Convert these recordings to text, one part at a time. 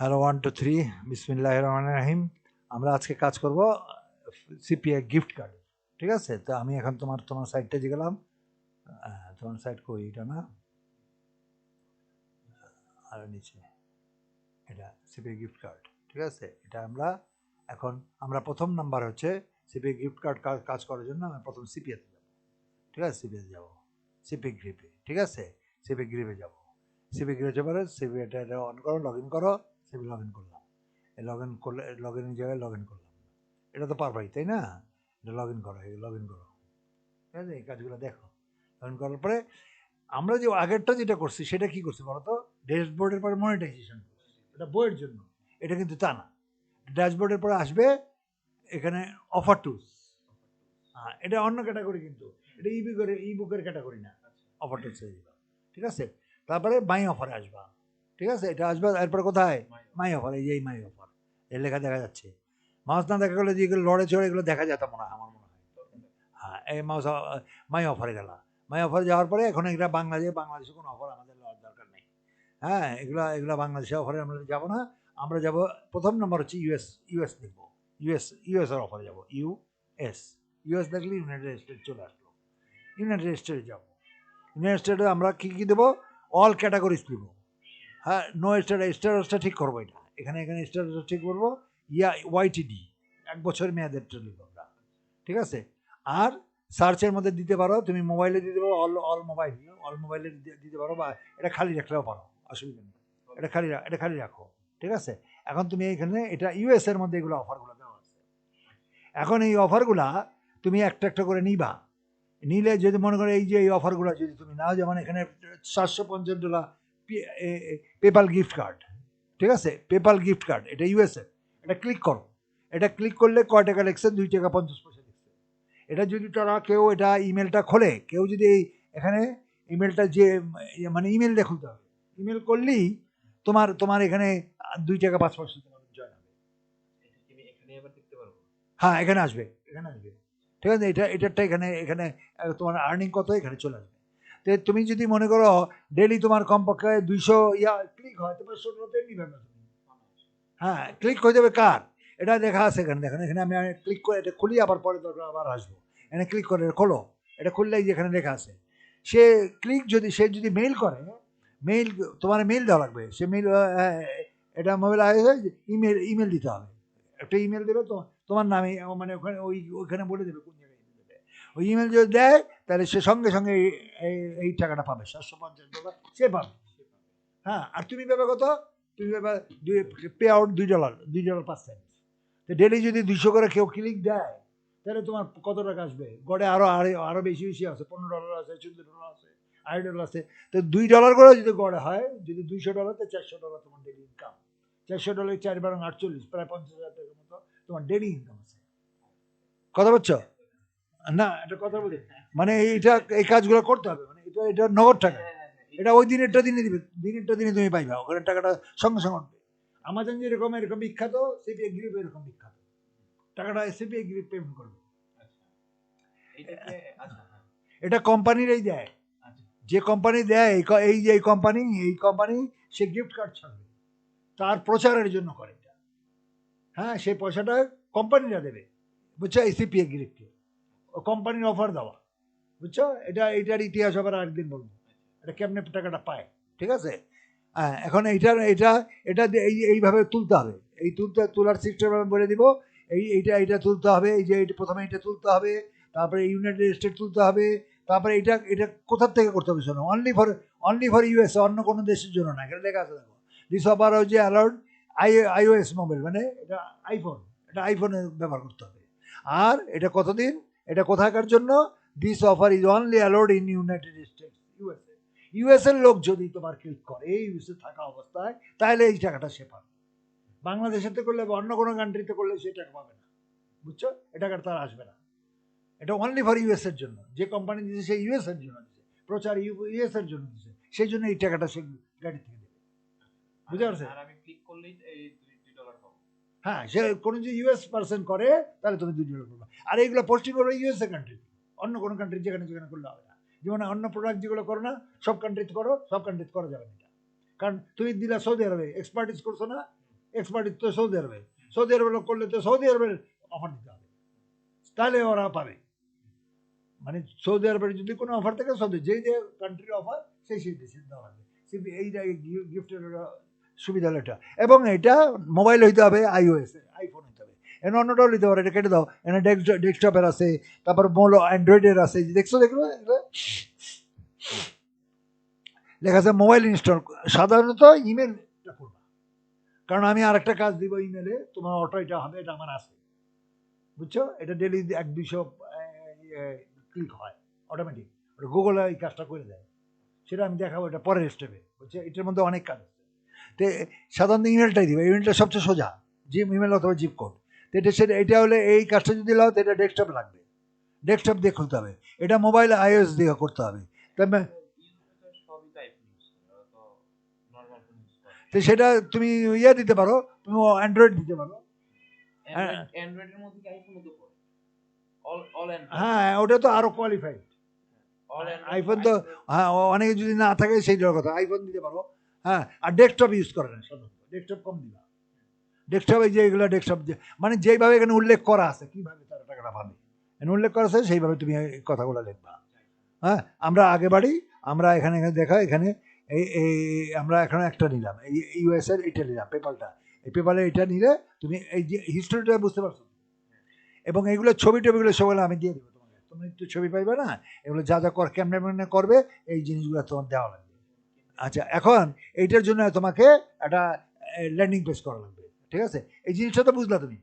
Hello 1 2 3 বিসমিল্লাহির রহমানির রহিম। আমরা আজকে কাজ করব সিপিএ গিফট কার্ড। ঠিক আছে, তো আমি এখন তোমার সাইটটা গেলাম। তোমার সাইট কই? এটা না, আর নিচে এটা সিপিএ গিফট কার্ড। ঠিক আছে, এটা আমরা প্রথম নাম্বার হচ্ছে সিপিএ গিফট কার্ড কাজ করার জন্য আমি প্রথম সিপিএতে যাব। ঠিক আছে, সিপিএতে যাব, সিপিএ গ্রিপে। ঠিক আছে, সিপিএ গ্রিপে যাব। সিপিএ গ্রিপে যাবার সিপিএটা অন করো, লগ ইন করো। সিপি লগ ইন করলাম, লগ ইন করলে লগ ইনের জায়গায় লগ ইন করলাম। এটা তো পারবাই, তাই না? এটা লগ ইন করো, লগ ইন করো। ঠিক আছে, এই কাজগুলো দেখো। লগ ইন করার পরে আমরা যে আগেরটা যেটা করছি সেটা কি করছি বলো তো? ড্যাশবোর্ডের পরে মনিটাইজেশন করছি, এটা বইয়ের জন্য। এটা কিন্তু তা না, ড্যাশবোর্ডের পরে আসবে এখানে অফার টুলস। হ্যাঁ, এটা অন্য ক্যাটাগরি, কিন্তু এটা ই বুকের ক্যাটাগরি না, অফার টুলসে যাবা। ঠিক আছে, তারপরে মাই অফারে আসবা। ঠিক আছে, এটা আসবে। এরপরে কোথায়? মাই অফার। এই যে মাই অফার এর লেখা দেখা যাচ্ছে। মাউস না দেখা গেলে যেগুলো লড়ে চড়ে এগুলো দেখা যেত মনে হয়, আমার মনে হয়। হ্যাঁ, এই মাই অফারে গেলা। মাই অফারে যাওয়ার পরে এখন এগুলা বাংলাদেশে কোনো অফার আমাদের লওয়ার দরকার নেই। হ্যাঁ, এগুলা বাংলাদেশে অফারে আমরা যাবো না। আমরা যাব, প্রথম নম্বর হচ্ছে ইউএস দেখব। ইউএস এর অফারে যাব। ইউএস দেখলে ইউনাইটেড স্টেট চলে আসলো। ইউনাইটেড স্টেটে যাবো। ইউনাইটেড স্টেটে আমরা কি দেবো? অল ক্যাটাগরিজ দেবো। হ্যাঁ, নো স্ট্যাটাসটা ঠিক করবো। এখানে স্ট্যাটাসটা ঠিক করবো। ওয়াইটিডি 1 বছর মেয়াদের লিখব আমরা। ঠিক আছে, আর সার্চের মধ্যে দিতে পারো, তুমি মোবাইলে দিতে পারো, অল মোবাইলে দিতে পারো, বা এটা খালি রাখলেও পারো, অসুবিধা নেই। এটা খালি রাখো। ঠিক আছে, এখন তুমি এইখানে এটা ইউএস এর মধ্যে এগুলো অফারগুলো দেওয়া আছে। এখন এই অফারগুলা তুমি একটা একটা করে নিবা। নিলে যদি মনে করো এই যে এই অফারগুলো যদি তুমি নাও, যেমন এখানে $750 পেপাল গিফট কার্ড। ঠিক আছে, পেপাল গিফট কার্ড, এটা ইউএসএ। এটা ক্লিক করো। এটা ক্লিক করলে কয় টাকা লিখছে? 2 টাকা 50 পয়সা লিখছে। এটা যদি তারা কেউ এটা ইমেলটা খোলে, কেউ যদি এখানে ইমেলটা যে মানে ইমেল দিয়ে খুলতে হবে। ইমেল করলেই তোমার এখানে 2 টাকা 5 পয়সা তোমার জয়েন হবে। হ্যাঁ, এখানে আসবে। ঠিক আছে, এটারটা এখানে তোমার আর্নিং কত এখানে চলে আসবে। তো তুমি যদি মনে করো ডেলি তোমার কমপক্ষে 200 ক্লিক হয়, তোমার 17তে নিবে না তুমি। হ্যাঁ, ক্লিক হয়ে যাবে কার? এটা দেখা আছে এখানে। দেখেন, এখানে আমি ক্লিক করে এটা খুলি, আবার পরে দরকার আবার আসবো। এখানে ক্লিক করে খোলো। এটা খুললেই যেখানে লেখা আছে, সে সে যদি মেইল করে, তোমার মেইল দেওয়া লাগবে। সে মেইল, এটা মোবাইল ইমেল দিতে হবে। একটা ইমেল দেবে তো তোমার নামে, মানে ওইখানে বলে দেবে কোন জায়গায় ইমেল দেবে। ওই ইমেল যদি দেয় তাহলে সে সঙ্গে সঙ্গে এই টাকাটা পাবে, $750 সে পাবে। হ্যাঁ, আর তুমি পাবে কত? তুমি পাবে পে আউট $2 তো ডেলি যদি 200 করে কেউ ক্লিক দেয়, তাহলে তোমার কত টাকা আসবে? গড়ে আরো বেশি আছে। $15 আছে, $14 আছে, $8 আছে। তো $2 করে যদি গড়ে হয়, যদি $200, তো $400 তোমার ডেলি ইনকাম। $400 4 × 48, প্রায় 50,000 টাকার মতো তোমার ডেলি ইনকাম আছে। কথা বলছো না? এটা কথা বলি, মানে এই কাজগুলো করতে হবে। মানে এটা নগদ টাকা। এটা ওই দিনেরটা দিনে তুমি পাইবা, ওখানে টাকাটা সঙ্গে সঙ্গে উঠবে। আমাজন যেরকম এরকম বিখ্যাত, সিপিএ গ্রিপ এরকম বিখ্যাত। টাকাটা সিপিএ গ্রিপ পেমেন্ট করবে। এটা কোম্পানিরই দেয়। যে কোম্পানি দেয়, এই কোম্পানি সে গিফট কার্ড ছাড়বে, তার প্রচারের জন্য করে এটা। হ্যাঁ, সেই পয়সাটা কোম্পানিরা দেবে, বুঝছো? এই সিপিএ গ্রিপকে কোম্পানির অফার দেওয়া, বুঝছো? এটার ইতিহাস আবার একদিন বলবো, এটা কেমনে টাকাটা পায়। ঠিক আছে, হ্যাঁ, এখন এটা এইভাবে তুলতে হবে। তোলার সিস্টেম আমি বলে দিব। এইটা তুলতে হবে। এই যে প্রথমে এটা তুলতে হবে, তারপরে ইউনাইটেড স্টেট তুলতে হবে, তারপরে এটা কোথার থেকে করতে হবে? শোনো, অনলি ফর ইউএস, অন্য কোনো দেশের জন্য না। এখানে লেখা আছে, দেখো, দিস অফার হচ্ছে অ্যালাউড আইওএস মোবাইল, মানে এটা আইফোনে ব্যবহার করতে হবে। আর এটা কতদিন? এটা কোথাকার জন্য? This offer is only allowed in United states, US এর লোক যদি তোমার ক্লিক করে ইউএসএ থাকা অবস্থায়, তাহলে এই টাকাটা সে পাবে। বাংলাদেশেতে করলে বা অন্য কোনো কান্ট্রিতে করলে সে টাকা পাবে না, বুঝছো? এটা তার আসবে না। এটা অনলি ফর ইউএস এর জন্য। যে কোম্পানি দিচ্ছে সে ইউএস এর জন্য দিচ্ছে, প্রচার ইউএস এর জন্য দিচ্ছে, সেই জন্য এই টাকাটা সে গাড়ি থেকে দেবে। বুঝতে পারছে? হ্যাঁ, সে কোনো যদি ইউএস পার্সন করে তাহলে তুমি $2 পাবে। আর এইগুলো পোস্টিং করবে ইউএসএ কান্ট্রি, অন্য কোনো কান্ট্রি যেখানে করলে হবে না। যেমন অন্য প্রোডাক্ট যেগুলো করো না, সব কান্ট্রিতে করো, সব কান্ট্রিতে করা যাবে না। কারণ তুমি দিলা সৌদি আরবে, এক্সপার্টিস করছো না, এক্সপার্ট তো সৌদি আরবে করলে তো সৌদি আরবের অফার দিতে হবে, তাহলে ওরা পাবে। মানে সৌদি আরবের যদি কোনো অফার থাকে সৌদি যে কান্ট্রির অফার সেই দেশে দেওয়া হবে। এইটা গিফটের সুবিধা হলো এটা। এবং এটা মোবাইল হইতে হবে iOS আইফোন হইতে হবে, এনে অন্যটাও নিতে পারো, এটা কেটে দাও। এনে ডেস্কটপের আছে, তারপর মোলো অ্যান্ড্রয়েডের আছে, দেখছো দেখলো লেখা আছে মোবাইল ইনস্টল। সাধারণত ইমেলটা করবা, কারণ আমি আরেকটা কাজ দিব ইমেলে, তোমার অটো এটা হবে, এটা আমার আছে, বুঝছো? এটা ডেলি 100-200 ক্লিক হয় অটোমেটিক, ওটা গুগল এই কাজটা করে দেয়, সেটা আমি দেখাবো এটা পরের স্টেপে, বুঝছো? এটার মধ্যে অনেক কাজ আছে। তো সাধারণত ইমেলটাই দিবে, ইমেলটা সবচেয়ে সোজা, জিম ইমেল অথবা জিপ কোড। তো এটা হলে এই কাজটা যদি লাও তো এটা ডেস্কটপে লাগবে, ডেস্কটপ দিয়ে খুলতে হবে, এটা মোবাইল iOS দিয়ে করতে হবে। তো সেটা তুমি ইয়ে দিতে পারো, তুমি অ্যান্ড্রয়েড দিতে পারো। হ্যাঁ ওটা তো আরো কোয়ালিফাইড, আইফোন তো হ্যাঁ অনেকে যদি না থাকে সেইটার কথা, আইফোন দিতে পারো। হ্যাঁ, আর ডেস্কটপ ইউজ করে না সাধারণত, ডেস্কটপ কম দিবা। ডেস্কটপে যে এগুলো ডেস্কটপ মানে যেইভাবে এখানে উল্লেখ করা আছে, কীভাবে তারা টাকাটা পাবে এখানে উল্লেখ করা আছে, সেইভাবে তুমি এই কথাগুলো লিখবা। হ্যাঁ, আমরা আগে বাড়ি, আমরা এখানে দেখা, এখানে এই আমরা এখানে একটা নিলাম, এই ইউএসএর এটা নিলাম, পেপালটা, এই পেপালে এটা নিলে তুমি এই যে হিস্টোরিটা বুঝতে পারছো। এবং এইগুলো ছবি টবিগুলো সবগুলো আমি দিয়ে দেবো তোমাকে, তুমি একটু ছবি পাইবে না, এগুলো যা যা ক্যামেরা করবে এই জিনিসগুলো তোমার দেওয়া লাগবে। আচ্ছা, এখন এইটার জন্য তোমাকে একটা ল্যান্ডিং পেজ করা লাগবে, ঠিক আছে? এই জিনিসটা তো বুঝলা তুমি।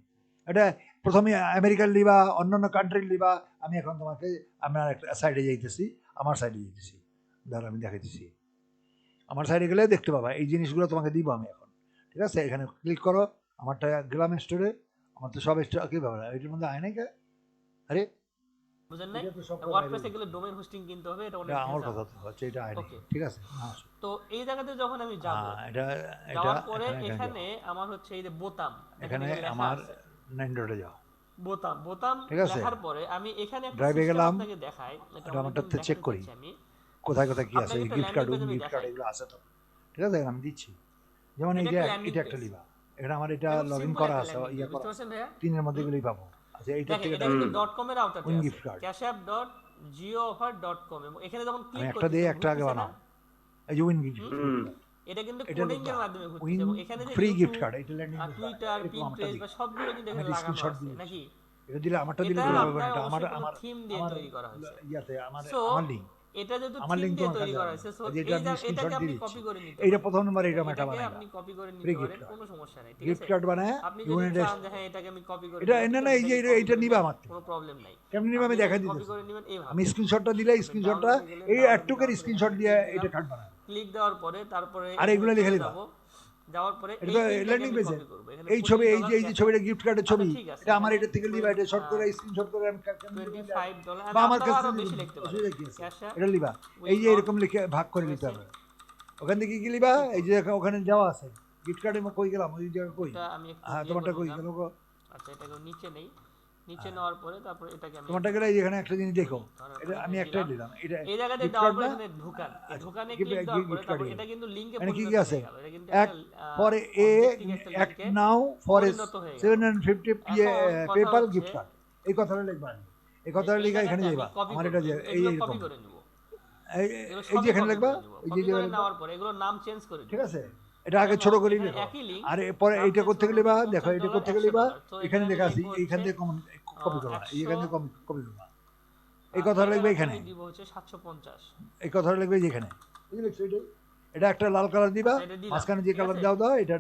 এটা প্রথমে আমেরিকার লিবা, অন্যান্য কান্ট্রির লিবা। আমি এখন তোমাকে আমার একটা সাইডে যাইতেছি, আমার সাইডে যাইতেছি, ধরো আমি দেখাইতেছি, আমার সাইডে গেলে দেখতে পাবা এই জিনিসগুলো তোমাকে দিব আমি এখন, ঠিক আছে? এখানে ক্লিক করো, আমারটা গেলাম স্টোরে, আমার তো সব স্টোর কি ব্যাপার, এটার মধ্যে আয় নাই কে? আরে বুঝেন নাই, ওয়ার্ডপ্রেসে গেলে ডোমেইন হোস্টিং কিনতে হবে, এটা অনেক আমার কথা তো হচ্ছে এটা আয় নাই, ঠিক আছে? তো এই জায়গাতে যখন আমি যাব, এটা যাওয়ার পরে এখানে আমার হচ্ছে এই যে বোতাম, এখানে আমার নাইনডটে যাও, বোতাম লেখার পরে আমি এখানে একটা সিস্টেম আপনাকে দেখাই, এটা আমারটাতে চেক করি আমি কোথায় কোথায় কি আছে, গিফট কার্ড এগুলো আছে তো, ঠিক আছে? আমি দিচ্ছি, যেমন এই যে এটা একটা লিবা, এখানে আমার এটা লগইন করা আছে, ইয়া করা আছে, তিনের মধ্যে গুলোই পাবো। আচ্ছা, এইটা থেকে এটা কিন্তু .com এর আউটারে আছে, cashapp.geooffer.com, এবং এখানে যখন ক্লিক করি, একটা দিয়ে একটা আগে বানাও, এই যে উইন গিফট, এটা কোডিং এর মাধ্যমে ঘুরতেছে, এবং এখানে যে ফ্রি গিফট কার্ড, এটা ল্যান্ডিং পেজ, টুইটার, পিন্টারেস্ট বা সবগুলো কিন্তু এখানে লাগানো আছে নাকি? এটা দিলে আমারটা দিলে এটা আমার থিম দিয়ে তৈরি করা হয়েছে, ইয়াতে আমার লিংক, এটা যেহেতু থিম দিয়ে তৈরি করা হয়েছে, সো এটাকে আপনি কপি করে নিতে, এইটা প্রথম নাম্বার, এটা একটা বানাই, আপনি কপি করে নিতে পারেন, কোনো সমস্যা নাই, ঠিক আছে? গিফট কার্ড বানায় আপনি যদি চান যে হ্যাঁ এটাকে আমি কপি করে, এটা না এই যে এইটা নিবা আমার, কোনো প্রবলেম নাই, কেমন নিবা আমি দেখাই দিই, কপি করে নেবেন এইভাবে। আমি স্ক্রিনশটটা দিলে, স্ক্রিনশটটা এই অ্যাডটুকের স্ক্রিনশট দিয়ে এটা কার্ড বানায়, ক্লিক দেওয়ার পরে তারপরে আর এগুলো লিখে দিবা, যাওয়ার পরে এই ল্যান্ডিং পেজে এই ছবি, এই যে ছবিটা গিফট কার্ডের ছবি, এটা আমার এটা থেকে লিবা, এটা শর্ট করে স্ক্রিনশট করে আমি $25 বা আমার কাছে বেশি লিখতে পারি, এটা লিবা, এই যে এরকম লিখে ভাগ করে নিতে হবে। ওখান থেকে কি লিবা, এই যে ওখানে যাওয়া আছে গিফট কার্ডে, কই গেলাম ওই জায়গা, কই হ্যাঁ তোমারটা কই গেল গো? আচ্ছা, এটাকে নিচে নেই, নিচে নেওয়ার পরে তারপর এটাকে আমি তোমারটা গেলে এখানে একটা জিনিস দেখো, এটা আমি একটাই দিলাম, এটা এই জায়গাতে দেওয়ার পরে এখানে ঢোকানে ক্লিক দেওয়ার পরে তারপর এটা কিন্তু লিংকে পরিণত হয়ে গেল, এটা কিন্তু এক পরে a act now for 750 PayPal gift card, এই কথাটা লিখবা, এই কথাটা লিখা এখানে যাইবা, আমার এটা যে এই কপি করে নিব, এই যে এখানে লিখবা, এই যে নেওয়ার পরে এগুলো নাম চেঞ্জ করে, ঠিক আছে? এটা আগে ছোট করে লিখো, আর পরে এইটা করতে গেলে বা দেখো, এটা করতে গেলে বা এখানে লেখা আছে, এইখান থেকে কপি করবা, এইখান থেকে কপি করবা, এই কথাটা লিখবে এখানে, দিব হচ্ছে 750, এই কথাটা লিখবে যেখানে, বুঝলে? এটা একটা লাল কালার দিবা, মাঝখানে যে কালার দাও এটা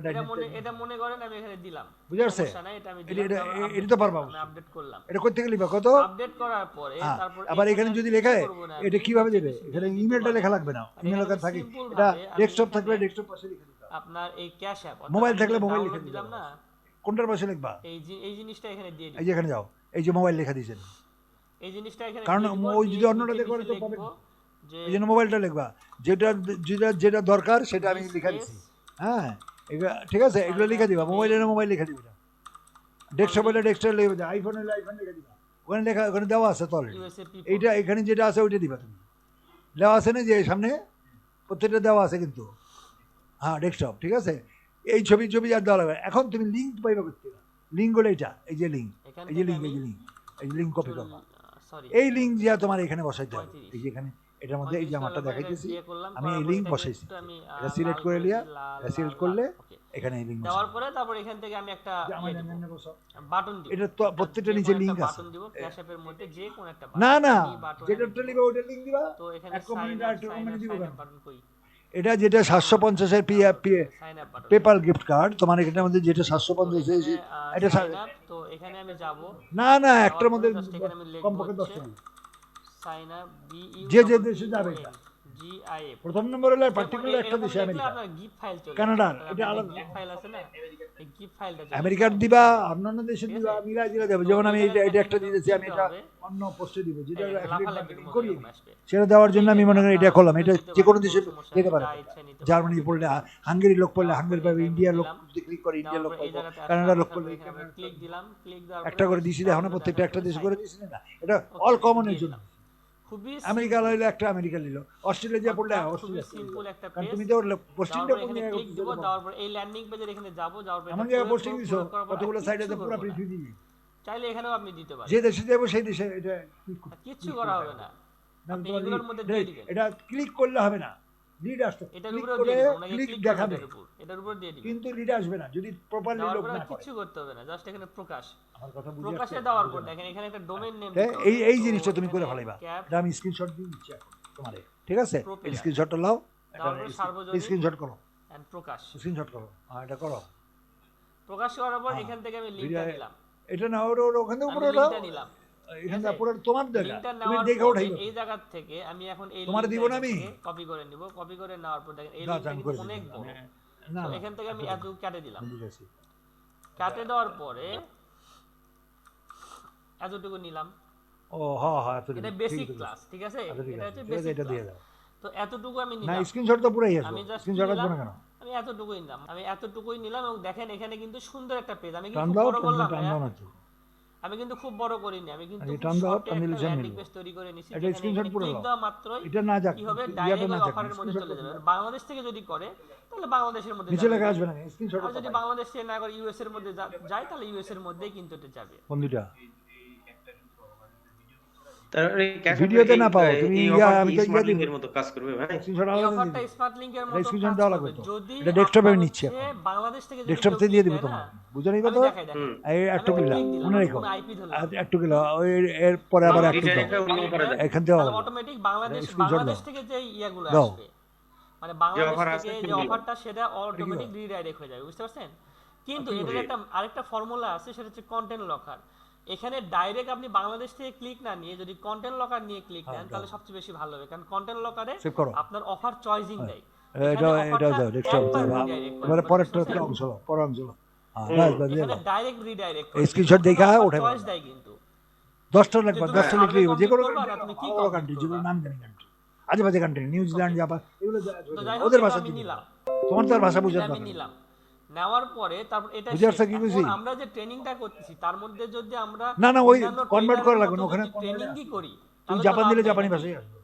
মনে করেন আমি এখানে দিলাম, বুঝতে পারছেন? এটা আমি দিলাম, এটা তো পারবা, আমি আপডেট করলাম, এটা করতে গেলে বা কত আপডেট করার পরে তারপর আবার এখানে যদি লেখা এটা কিভাবে দেবে, এখানে ইমেলটা লেখা লাগবে না, ইমেল লেখা থাকে, এটা ডেস্কটপ থাকলে ডেস্কটপ পাশে লিখে দিবা, আপনার এই ক্যাশ অ্যাপ, মোবাইল থাকলে মোবাইল লিখে দিলাম না, কোনটার পাশে লিখবা, এই জিনিসটা এখানে দিয়ে দিই, এই যে এখানে যাও, এই যে মোবাইল লেখা দিয়েছেন, এই জিনিসটা এখানে, কারণ ওই যদি অন্যটা দেখো তো পাবে না, এই জন্য মোবাইলটা লিখবা, যেটা যেটা যেটা দরকার সেটা আমি লিখে দিচ্ছি। হ্যাঁ, এগুলো ঠিক আছে, এগুলো লিখে দিবা, মোবাইল এনে মোবাইল লিখে দিবা, ডেস্কটপ হলে ডেস্কটপ লিখে দিবা, আইফোন হলে আইফোন লিখে দিবা, ওখানে লেখা, ওখানে দেওয়া আছে তো অলরেডি, এইটা এখানে যেটা আছে ওইটা দিবা তুমি, দেওয়া আছে না যে সামনে প্রত্যেকটা দেওয়া আছে কিন্তু, হ্যাঁ ডেস্কটপ, ঠিক আছে? এই ছবি আর দেওয়া লাগবে। এখন তুমি লিঙ্ক পাইবা করতে, লিঙ্ক হলো এটা, এই যে লিঙ্ক, এই যে লিঙ্ক, এই যে লিঙ্ক কপি করবা, এই লিঙ্ক যা তোমার এখানে বসাইতে হবে। এই যে এখানে এটার মধ্যে এই যে আমারটা দেখাইতেছি, আমি এই লিঙ্ক বসাইছি, এটা সিলেক্ট করে লিয়া, এটা সিলেক্ট করলে এখানে এই লিঙ্ক দেওয়ার পরে তারপর এখান থেকে আমি একটা বাটন দিব, এটা তো প্রত্যেকটা নিচে লিঙ্ক আছে, বাটন দিব ক্যাশ অ্যাপের মধ্যে যে কোন একটা না যেটা লিখবা ওটা লিঙ্ক দিবা। তো এখানে সাইন আপ বাটন কই, এটা যেটা 750 এর পেপাল গিফট কার্ড, তোমার এখানের মধ্যে যেটা 750 এটা তো এখানে আমি যাব, না একটার মধ্যে কমপক্ষে 10টা সাইন আপ যে দেশে যাবে এটা GIF প্রথম নম্বর হলো পার্টিকুলার একটা দেশে, আমেরিকা, আপনার গিফট ফাইল চলে, কানাডা, এটা আলাদা গিফট ফাইল আছে না, এই গিফট ফাইলটা আমেরিকার দিবা, অন্যান্য দেশে দিবা, মিলাই দিলে দেব। যেমন আমি এটা একটা দিয়েছি, আমি এটা অন্য পোস্টে দিব, যেটা করি সেটা দেওয়ার জন্য আমি মনে করি এটা করলাম। এটা যে কোনো দেশে যেতে পারে, জার্মানি পড়লে হাঙ্গেরি লোক পড়লে হাঙ্গেরি পাবে, ইন্ডিয়ার লোক ক্লিক করে ইন্ডিয়ার লোক পাবে, কানাডার লোক পড়লে ক্লিক দিলাম, ক্লিক দেওয়ার একটা করে দিছি, এখন প্রত্যেকটা একটা দেশ করে দিছি না, এটা অল কমনের জন্য। আমেরিকা লইলে একটা আমেরিকা নিল, অস্ট্রেলিয়া যা পড়লে অস্ট্রেলিয়া, সিম্পল একটা কারণ পেজ, তুমি তো পোস্টিংটা কোন জায়গায় ক্লিক দিব, তারপর এই ল্যান্ডিং পেজের এখানে যাব, যাওয়ার পরে এমন জায়গায় পোস্টিং দিছো কতগুলো সাইডে তো পুরো পৃথিবী, চাইলে এখানেও আপনি দিতে পারেন, যে দেশে যাবো সেই দেশে এটা কিছু করা হবে না, আপনি এগুলোর মধ্যে দিয়ে দিবেন, এটা ক্লিক করলে হবে না, লিড আসবে, এটার ক্লিক উপরে করে দিয়ে দিবেন, ক্লিক দেখাবে, এটার উপর দিয়ে দিবেন, কিন্তু লিড আসবে না যদি প্রপারলি লোক না করে, কিছু করতে হবে না, জাস্ট এখানে প্রকাশ, আমার কথা বুঝে প্রকাশে দেওয়ার পর দেখেন এখানে একটা ডোমেইন নেম, এই জিনিসটা তুমি করে ফেলাইবা, এটা আমি স্ক্রিনশট দিয়ে দিচ্ছি এখন তোমারে, ঠিক আছে? এই স্ক্রিনশটটা নাও, এটা স্ক্রিনশট করো এন্ড প্রকাশ, স্ক্রিনশট করো, এটা করো, প্রকাশ করার পর এখান থেকে আমি লিংকটা নিলাম, এটা না ওখানে উপরে লিংকটা নিলাম, এখানটা পুরো তোমার জায়গা, তুমি দেখে উঠাইবা, এই জায়গা থেকে আমি এখন এই তোমার দিব না, আমি কপি করে নিব, কপি করে নেওয়ার পর দেখেন এই লিংকটা কিন্তু অনেক বড়, না এখান থেকে আমি এত কেটে দিলাম, কেটে দেওয়ার পরে এতটুকু নিলাম, ও হ্যাঁ এটা বেসিক ক্লাস, ঠিক আছে, এটা হচ্ছে বেসিক, এটা দিয়ে দাও, তো এতটুকু আমি নিলাম, না স্ক্রিনশট তো পুরাই আছে, স্ক্রিনশট আসবে না কেন, আমি এতটুকুই নিলাম, এবং দেখেন এখানে কিন্তু সুন্দর একটা পেজ, আমি কিন্তু বড় করলাম, আমি কিন্তু খুব বড় করিনি, আমি কিন্তু ল্যান্ডিং পেজ তৈরি করে নিছি, এটা স্ক্রিনশট পুরো ক্লিক দেওয়া মাত্রই এটা না যাক কি হবে, ডাইরেক্ট অফারের মধ্যে চলে যাবে, বাংলাদেশ থেকে যদি করে তাহলে বাংলাদেশের মধ্যে নিচে লেখা আসবে না, স্ক্রিনশট, আর যদি বাংলাদেশ থেকে না করে ইউএস এর মধ্যে যায় তাহলে ইউএস এর মধ্যেই কিন্তু এটা যাবে, বন্ধুটা তারপরে ভিডিওতে না পাও তুমি, আমি তো স্মার্ট লিংকের মতো কাজ করবে ভাই, স্ক্রিনশট আলাদা অফারটা স্মার্ট লিংকের মতো স্ক্রিনশট দেওয়া লাগবে, যদি এটা ডেস্কটপে নিচ্ছি, বাংলাদেশ থেকে যদি ডেস্কটপ থেকে দিয়ে দিব তোমার, বুঝো নি কথা, এই একটু কিলো মনে রাখো, একটু কিলো ওই এর পরে আবার একটু এখান থেকে অটোমেটিক বাংলাদেশ থেকে যে ইয়াগুলো আসবে, মানে বাংলাদেশ থেকে যে অফারটা সেটা অটোমেটিক রিডাইরেক্ট হয়ে যাবে, বুঝতে পারছেন? কিন্তু এটার একটা আরেকটা ফর্মুলা আছে, সেটা হচ্ছে কন্টেন্ট লকার। এখানে ডাইরেক্ট আপনি বাংলাদেশ থেকে ক্লিক না নিয়ে যদি কন্টেন্ট লকার নিয়ে ক্লিক নেন তাহলে সবচেয়ে বেশি ভালো হবে, কারণ কন্টেন্ট লকারে আপনার অফার চয়েসিং দেয়, এটা দাও ডেস্কটপ এবারে পরেরটা অংশ পরের অংশ এখানে ডাইরেক্ট রিডাইরেক্ট স্ক্রিনশট দেখা ওঠে, চয়েস দেয়, কিন্তু 10টা লাগবে, 10টা লিখলেই হবে, যে কোনো কান্ট্রি, যেগুলো নাম জানি কান্ট্রি, আজেবাজে কান্ট্রি, নিউজিল্যান্ড, জাপান, এগুলো ওদের ভাষা দিয়ে নিলাম, তোমার তার ভাষা বুঝাতে আমি নিলাম, নেওয়ার পরে তারপর এটা আমরা যে ট্রেনিংটা করতেছি তার মধ্যে যদি আমরা না ওই কনভার্ট করা লাগবে না, ওখানে ট্রেনিং কি করি, তুমি জাপান দিলে জাপানি ভাষাই আসবে,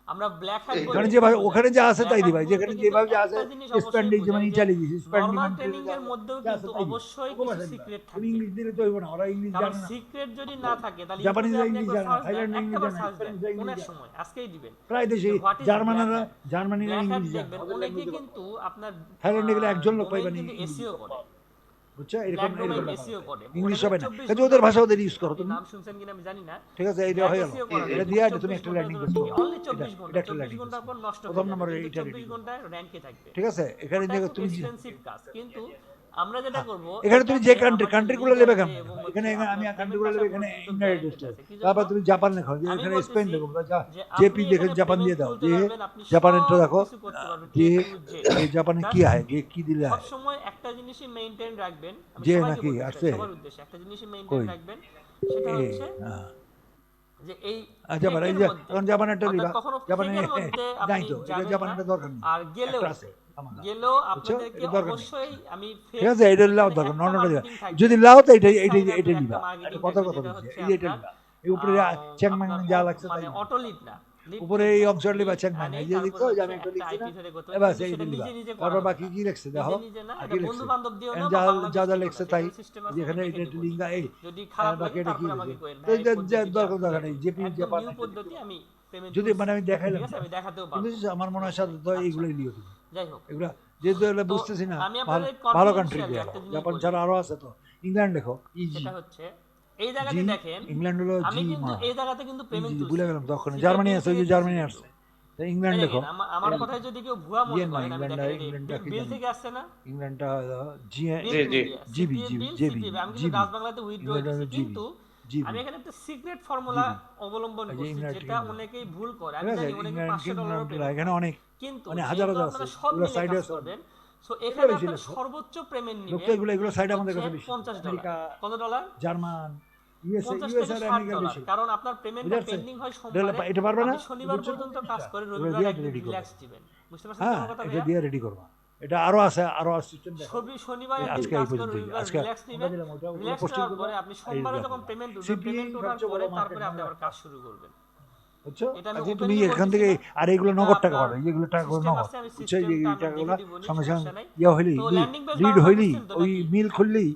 আমরা ব্ল্যাক হ্যাট ওখানে যে ওখানে যা আছে তাই দিবা, যেখানে যেভাবে যা আছে স্প্যান্ডিং, যেমন ইতালি দিছি স্প্যান্ডিং, নরমাল ট্রেনিং এর মধ্যেও কিন্তু অবশ্যই কিছু সিক্রেট থাকে, ইংলিশ দিলে তো হইব না, ওরা ইংলিশ জানে না, সিক্রেট যদি না থাকে তাহলে জাপানিজ ইংলিশ জানে না, থাইল্যান্ড ইংলিশ জানে না, কোন সময় আজকেই দিবেন, প্রায় দেশে জার্মানিরা ইংলিশ জানে, অনেকে কিন্তু আপনার থাইল্যান্ডে গেলে একজন লোক পাইবেন এসইও করে, বুঝছো, এরকম এসইও করে, ইংলিশ হবে না, কিন্তু ওদের ভাষা ওদের ইউজ করো, তুমি নাম শুনছেন কিনা আমি জানি না, ঠিক আছে, এইটা হয়ে গেল, এটা দিয়া তুমি একটা ল্যান্ডিং পেজ করো, অনলি 24 ঘন্টার পর নষ্ট প্রথম নম্বরে এইটা 24 ঘন্টায় র‍্যাঙ্কে থাকবে, ঠিক আছে, এখানে দেখো তুমি এক্সপেন্সিভ কাজ, কিন্তু আমরা যেটা করব এখানে তুমি যে কান্ট্রিগুলো নেবে, কেন এখানে আমি কান্ট্রিগুলো নেবে, এখানে ইউনাইটেড স্টেটস, তারপর তুমি জাপান লেখো, এখানে স্পেন লেখো, জেপি দেখে জাপান দিয়ে দাও, যে জাপানেরটা দেখো, যে জাপানে কি হয়, যে কি দিলে হয়, সব সময় একটা জিনিসই মেইনটেইন রাখবেন, যে নাকি আসছে সবার উদ্দেশ্যে একটা জিনিসই মেইনটেইন রাখবেন, সেটা হচ্ছে যে এই আচ্ছা ভাই, এই যে এখন জাপানেরটা দিবা, জাপানের যাই তো, এটা জাপানেরটা দরকার নেই, আর গেলেও আপনাদেরকে অবশ্যই আমি ঠিক আছে, এটা লাও দরকার নর্মাল দিবা, যদি লাও তো এটা নিবা, কথা বলছি, এইটা নিবা, এই উপরে চ্যাংম্যাং যা লাগছে মানে অটো লিড না, উপরে এই অংশটা লিবা চেক মানে এই যে দেখো যে আমি একটা লিখছি না এবার এই লিবা তারপর বাকি কি লিখছে দেখো কি লিখছে যা যা লিখছে তাই যেখানে এটা লিঙ্গা এই যদি খারাপ বাকি লাগে এটা কি তারপর আমাকে কইেন এই যে দরকার নেই জেপি যে পার নিউ পদ্ধতি আমি পেমেন্ট যদি মানে আমি দেখাইলাম ঠিক আছে আমি দেখাতেও পারবো কিন্তু আমার মনে হয় সাথে তো এইগুলাই লিও তুমি যাই হোক এগুলা যেহেতু এগুলো বুঝতেছি না আমি আপনাদের ভালো কান্ট্রি confidentially একটা জিনিস জাপান বলি। ছাড়া আরো আছে তো ইংল্যান্ড লেখো ইজি সেটা হচ্ছে এই জায়গাতে দেখেন ইংল্যান্ড হলো আমি জি কিন্তু এই জায়গাতে কিন্তু পেমেন্ট তুলছি ভুলে গেলাম তখন জার্মানি আছে ওই যে জার্মানি আসছে তো ইংল্যান্ড লেখো আমার কথায় যদি কেউ ভুয়া মনে করেন আমি ইংল্যান্ডটা দেখেন কি বিল জানি? থেকে আসছে না ইংল্যান্ডটা জি জি, জিবি আমি কিন্তু রাজ বাংলাতে উইথড্র কিন্তু জিবি আমি এখানে একটা সিক্রেট ফর্মুলা অবলম্বন এই যে করছি ইংল্যান্ড যেটা থেকে অনেকেই ভুল করে ঠিক আমি আছে জানি অনেকে $500 পেমেন্ট এখানে অনেক কিন্তু মানে হাজার হাজার আছে সব এগুলো মিলে সাইডে কাজ আছে করবেন সো এখানে বেশি আপনার লেখো। সর্বোচ্চ পেমেন্ট লোক নিবে তো এগুলো সাইডে আমাদের কাছে বেশি $50 আমেরিকা কত ডলার জার্মান ইউএসএ 50 ইউএসএ থেকে আর আমেরিকা $60 বেশি কারণ আপনার পেমেন্টটা বুঝতে পারছেন? পেন্ডিং হয় এটা সোমবারে এটা পারবে না আপনি শনিবার বুঝছো? পর্যন্ত কাজ করে এটা রবিবার দিয়ে একদিন ready করো। রিল্যাক্স দিবেন বুঝতে পারছেন হ্যাঁ আমার কথা এটা ভাইয়া? দিয়ে রেডি করবা এটা আরো আছে আরো সিস্টেম দেখো শনিবার এই একদিন আজকে কাজ এই করে পর্যন্তই। রবিবার আজকে রিল্যাক্স আমরা নেবেন দিলাম ওটা, ওগুলো রিল্যাক্স posting নেওয়ার করবো। পরে আপনি এই সোমবারে দেখো। যখন পেমেন্ট উঠবে CPA পেমেন্ট ওঠার সবচেয়ে পরে বড় তারপরে market আপনি আবার মানে কাজ শুরু করবেন বুঝছো এটা আমি আচ্ছা openly তুমি এখান বলতেছি থেকে না। আর এগুলো নগদ টাকা আপনার পাবে যেগুলো টাকাগুলো system নগদ আছে, আমি বুঝছো এই systemটা আমি টাকাগুলো দেখে দিব, সঙ্গে সমস্যা সঙ্গে নাই। ইয়া হইলি তো landing page লিড বানানো হইলি system তো ওই নাকি? মিল খুললি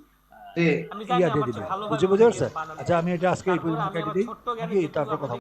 আমি জানি ইয়া আমার দিয়ে দিবে চেয়ে ভালোভাবে বুঝতে বুঝতে আমাকে পারছো বানানো আচ্ছা আমি এটা আজকে এই তারপরে পর্যন্ত আমি কেটে আমার দিই ছোট্ট জ্ঞানে নাকি যেটুকু তারপর কথা আপনাদের